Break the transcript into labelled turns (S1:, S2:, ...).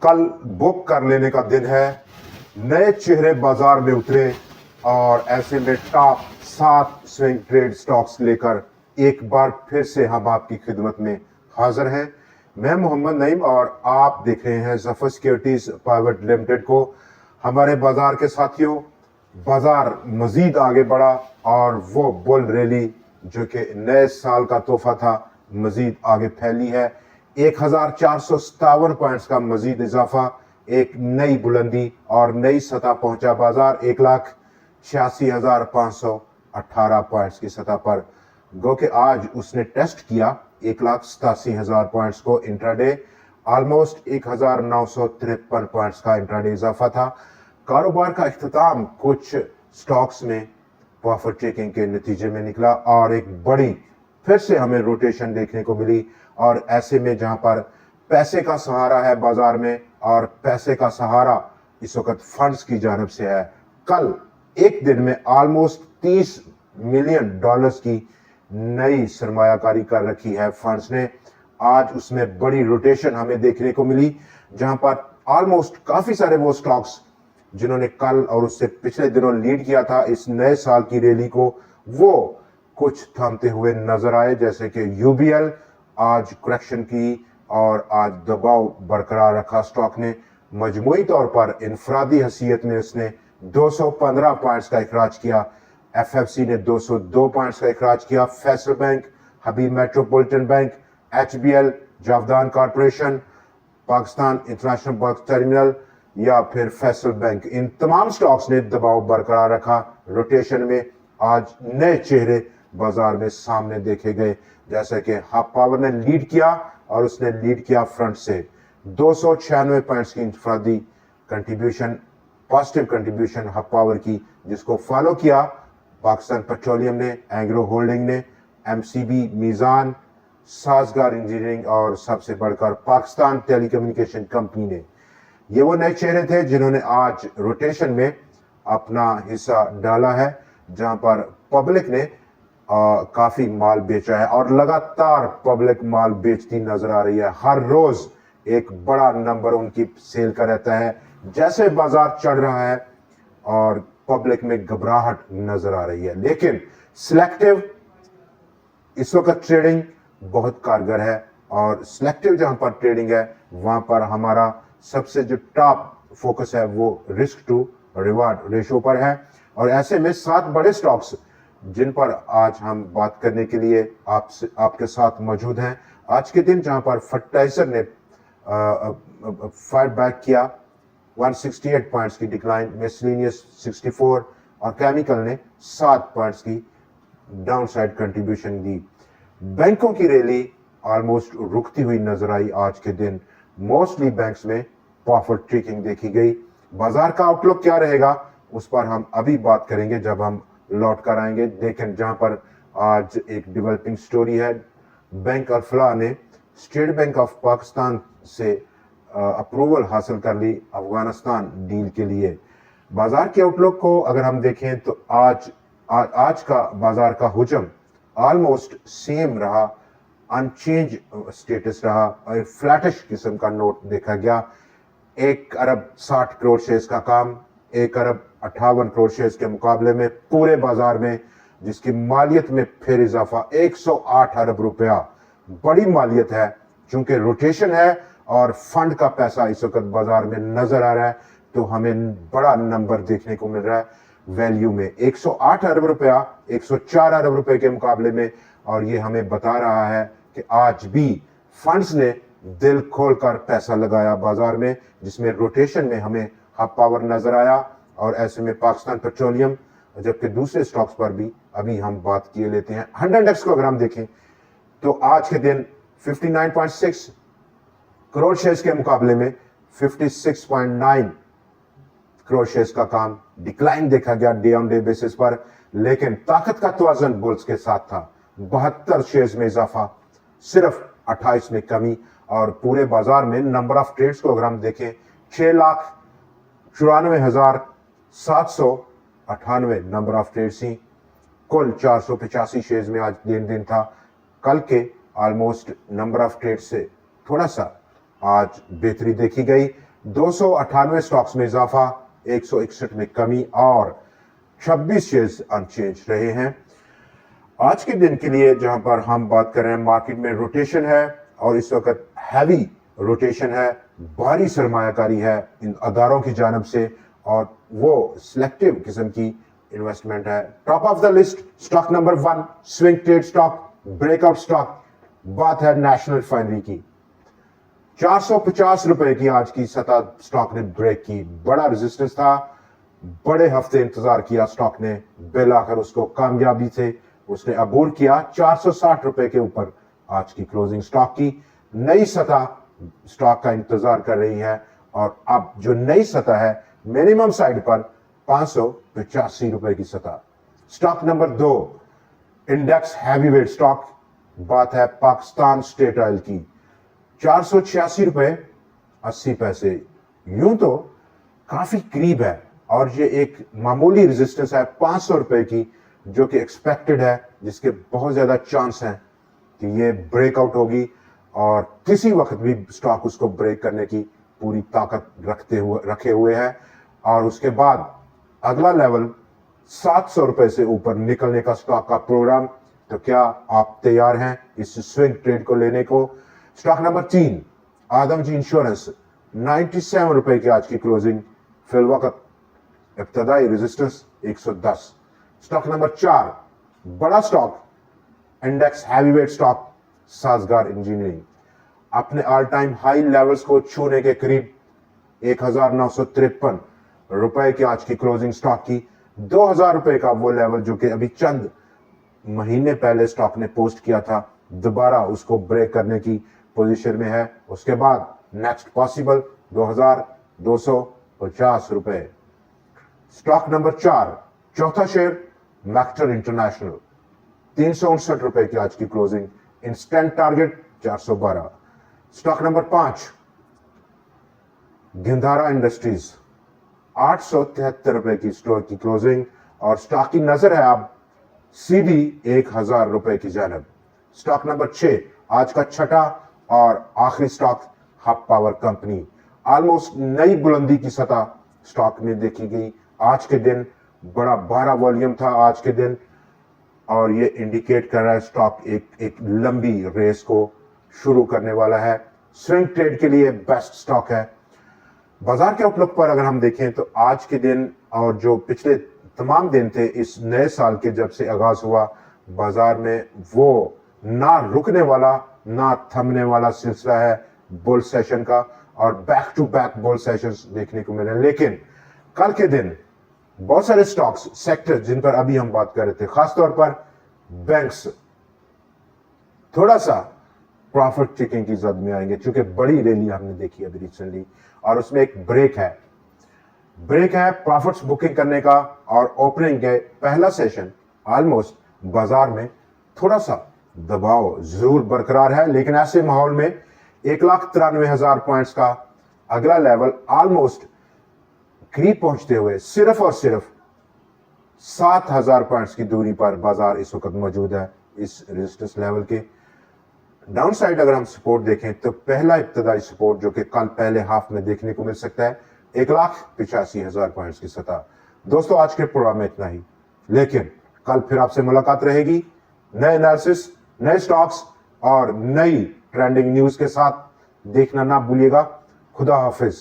S1: कल बुक कर लेने का दिन है। नए चेहरे बाजार में उतरे और ऐसे में टॉप 7 स्विंग ट्रेड स्टॉक्स लेकर एक बार फिर से हम आपकी खिदमत में हाजिर हैं। मैं मोहम्मद नईम और आप देख रहे हैं ज़फर सिक्योरिटीज प्राइवेट लिमिटेड को। हमारे बाजार के साथियों, बाजार मजीद आगे बढ़ा और वो बुल रैली जो कि नए साल का तोहफा था मजीद आगे फैली है। 1457 पॉइंट्स का मजीद इजाफा, एक नई बुलंदी और नई सतह पहुंचा बाजार 1,86,518 पॉइंट्स की सतह पर। गो कि आज उसने टेस्ट किया 1,87,000 पॉइंट्स को। इंट्राडे ऑलमोस्ट 1,953 पॉइंट्स का इंट्राडे इजाफा था। कारोबार का इख्तिताम कुछ स्टॉक्स में प्रॉफिट टेकिंग के नतीजे में निकला और एक बड़ी फिर से हमें रोटेशन देखने को मिली। और ऐसे में जहां पर पैसे का सहारा है बाजार में और पैसे का सहारा इस वक्त फंड्स की जानिब से है, कल एक दिन में ऑलमोस्ट $30 मिलियन की नई सरमायाकारी कर रखी है फंड्स ने। आज उसमें बड़ी रोटेशन हमें देखने को मिली जहां पर ऑलमोस्ट काफी सारे वो स्टॉक्स जिन्होंने कल और उससे पिछले दिनों लीड किया था इस नए साल की रैली को, वो कुछ थामते हुए नजर आए। जैसे कि यूबीएल आज करेक्शन की और आज दबाव बरकरार रखा स्टॉक ने। मजमूई तौर पर इनफरादी हैसियत में उसने 215 पॉइंट्स का इखराज किया। एफएफसी ने 202 पॉइंट्स का इखराज किया। Faisal bank, Habib metropolitan bank, HBL, Javedan corporation, Pakistan international bus terminal या फिर फैसल बैंक, इन तमाम स्टॉक्स ने दबाव बरकरार रखा। रोटेशन में आज नए चेहरे बाजार में सामने देखे गए, जैसे कि हब पावर ने लीड किया और उसने लीड किया फ्रंट से 296 पॉइंट्स की इंफरादी contribution, positive contribution hub power की, जिसको फॉलो किया पाकिस्तान पेट्रोलियम ने, एंग्रो होल्डिंग ने, एमसीबी, मीजान, साजगार इंजीनियरिंग और सबसे बढ़कर पाकिस्तान टेलीकम्युनिकेशन कंपनी ने। ये वो नए चेहरे थे जिन्होंने आज रोटेशन में अपना हिस्सा डाला है, जहां पर पब्लिक ने काफी माल बेचा है और लगातार पब्लिक माल बेचती नजर आ रही है। हर रोज एक बड़ा नंबर उनकी सेल का रहता है। जैसे बाजार चढ़ रहा है और पब्लिक में घबराहट नजर आ रही है, लेकिन सिलेक्टिव इस वक्त ट्रेडिंग बहुत कारगर है और सिलेक्टिव जहां पर ट्रेडिंग है वहां पर हमारा सबसे जो टॉप फोकस है वो रिस्क टू रिवार्ड रेशो पर है। और ऐसे में 7 बड़े स्टॉक्स जिन पर आज हम बात करने के लिए आपके साथ मौजूद हैं। आज के दिन जहां पर फर्टिलाइजर ने फाइट बैक किया 168 पॉइंट्स की डिक्लाइन, मिसलेनियस 64 और केमिकल ने 7 पॉइंट्स की डाउनसाइड कंट्रीब्यूशन दी। बैंकों की रैली ऑलमोस्ट रुकती हुई नजर आई आज के दिन। मोस्टली बैंक्स में प्रॉफिट टेकिंग देखी गई। बाजार का आउटलुक क्या रहेगा उस पर हम अभी बात करेंगे जब हम लौट कर आएंगे। लेकिन जहां पर आज एक डेवलपिंग स्टोरी है, बैंक ऑफ फलाह ने स्टेट बैंक ऑफ पाकिस्तान से अप्रूवल हासिल कर ली अफगानिस्तान डील के लिए। बाजार के आउटलुक को अगर हम देखें तो आज का बाजार का हुजम ऑलमोस्ट सेम रहा, अनचेंज स्टेटस रहा और फ्लैटिश किस्म का नोट देखा गया। 1 अरब 60 करोड़ शेयर्स का काम 1 अरब 58 करोड़ शेयर्स के मुकाबले में पूरे बाजार में, जिसकी मालियत में फिर इजाफा 108 अरब रुपया, बड़ी मालियत है। चूंकि रोटेशन है और फंड का पैसा इस वक्त बाजार में नजर आ रहा है तो हमें बड़ा नंबर देखने को मिल रहा है वैल्यू में 108 अरब रुपया 104 अरब रुपए के मुकाबले में। और ये हमें बता रहा है कि आज भी फंड्स ने दिल खोलकर पैसा लगाया बाजार में, जिसमें रोटेशन में हमें हब पावर नजर आया और ऐसे में पाकिस्तान पेट्रोलियम, जबकि दूसरे स्टॉक्स पर भी अभी हम बात किए लेते हैं। 100 इंडेक्स को अगर हम देखें तो आज के दिन 59.6 करोड़ शेयर्स के मुकाबले में 56.9 करोड़ शेयर्स का काम डिक्लाइन देखा गया डे ऑन डे बेसिस पर। लेकिन ताकत का तवाज़ुन बुल्स के साथ था, 72 शेयर्स में इजाफा, सिर्फ 28 में कमी। और पूरे बाजार में नंबर ऑफ ट्रेड्स को अगर हम देखें 6,94,798 नंबर ऑफ ट्रेड्स थी। कुल 485 शेयर्स में आज लेन देन था। कल के ऑलमोस्ट नंबर ऑफ ट्रेड से थोड़ा सा आज बेहतरी देखी गई। 298 स्टॉक्स में इजाफा, 161 में कमी और 26 शेयर्स अनचेंज रहे हैं। आज के दिन के लिए जहां पर हम बात कर रहे हैं, मार्केट में रोटेशन है और इस वक्त हैवी रोटेशन है, भारी सरमायाकारी है इन अदारों की जानब से और वो सिलेक्टिव किस्म की इन्वेस्टमेंट है। Top of the list stock number 1 swing trade stock, breakout stock, बात है नेशनल रिफाइनरी की। 450 रुपए की आज की सतह स्टॉक ने ब्रेक की, बड़ा रेजिस्टेंस था, बड़े हफ्ते इंतजार किया स्टॉक ने, बिल आकर उसको कामयाबी से उसने अबूर किया। 460 रुपए के ऊपर आज की क्लोजिंग स्टॉक की। नई सतह स्टॉक का इंतजार कर रही है और अब जो नई सतह है मिनिमम साइड पर 585 रुपए की सतह। Stock number 2 index heavyweight stock, बात है पाकिस्तान स्टेट ऑयल की। 486 रुपए 80 पैसे, यूं तो काफी करीब है और ये एक मामूली रेजिस्टेंस है 500 रुपए की, जो कि एक्सपेक्टेड है, जिसके बहुत ज्यादा चांस हैं कि ये ब्रेकआउट होगी और किसी वक्त भी स्टॉक उसको ब्रेक करने की पूरी ताकत रखे हुए है। और उसके बाद अगला लेवल 700 रुपए से ऊपर निकलने का स्टॉक का प्रोग्राम। तो क्या आप तैयार हैं इस स्विंग ट्रेड को लेने को? स्टॉक नंबर 3 आदमजी इंश्योरेंस, 97 रुपए की आज की क्लोजिंग, फिल वक्त इब्तदाई रेजिस्टेंस 110। स्टॉक नंबर 4 बड़ा stock index heavyweight stock Sazgar engineering, अपने ऑल टाइम हाई लेवल्स को छूने के करीब 1953 रुपए की आज की क्लोजिंग स्टॉक की। 2000 रुपए का वो लेवल जो कि अभी चंद महीने पहले स्टॉक ने पोस्ट किया था, दोबारा उसको ब्रेक करने की पोजीशन में है। उसके बाद नेक्स्ट पॉसिबल 2250 रुपए। स्टॉक नंबर 4 चौथा शेयर मैक्टर इंटरनेशनल, 359 रुपए की आज की closing, instant target 412। Stock number 5 Ghandhara industries, 873 रुपए की स्टोर की क्लोजिंग और स्टॉक की नजर है अब सीधी 1000 रुपए की जानब। स्टॉक नंबर 6 आज का छठा और आखिरी stock hub power company, almost नई बुलंदी की सतह स्टॉक में देखी गई। आज के दिन बड़ा भारा वॉल्यूम था आज के दिन और ये इंडिकेट कर रहा है स्टॉक एक लंबी रेस को शुरू करने वाला है। स्विंग ट्रेड के लिए बेस्ट स्टॉक है। बाजार के आउटलुक पर अगर हम देखें तो आज के दिन और जो पिछले तमाम दिन थे इस नए साल के जब से आगाज हुआ, बाजार में वो ना रुकने वाला ना थमने वाला सिलसिला है बुल सेशन का और back to back bull sessions देखने को मिले। लेकिन कल के दिन बहुत सारे स्टॉक्स सेक्टर जिन पर अभी हम बात कर रहे थे, खासतौर पर बैंक्स थोड़ा सा प्रॉफिट टेकिंग की जद में आएंगे, चूंकि बड़ी रैली हमने देखी अभी रिसेंटली और उसमें एक ब्रेक है प्रॉफिट्स बुकिंग करने का और ओपनिंग के पहला सेशन ऑलमोस्ट बाजार में थोड़ा सा दबाव जरूर बरकरार है। लेकिन ऐसे माहौल में 1,93,000 पॉइंट्स का अगला लेवल ऑलमोस्ट करीब पहुंचते हुए सिर्फ और सिर्फ 7,000 पॉइंट्स की दूरी पर बाजार इस वक्त मौजूद है। इस रेजिस्टेंस लेवल के डाउन साइड अगर हम सपोर्ट देखें तो पहला इब्तदाई सपोर्ट जो कि कल पहले हाफ में देखने को मिल सकता है 1,85,000 पॉइंट्स की सतह। दोस्तों आज के प्रोग्राम में इतना ही, लेकिन कल फिर आपसे मुलाकात रहेगी नए एनालिसिस, नए स्टॉक्स और नई ट्रेंडिंग न्यूज के साथ। देखना ना भूलिएगा। खुदा हाफिज।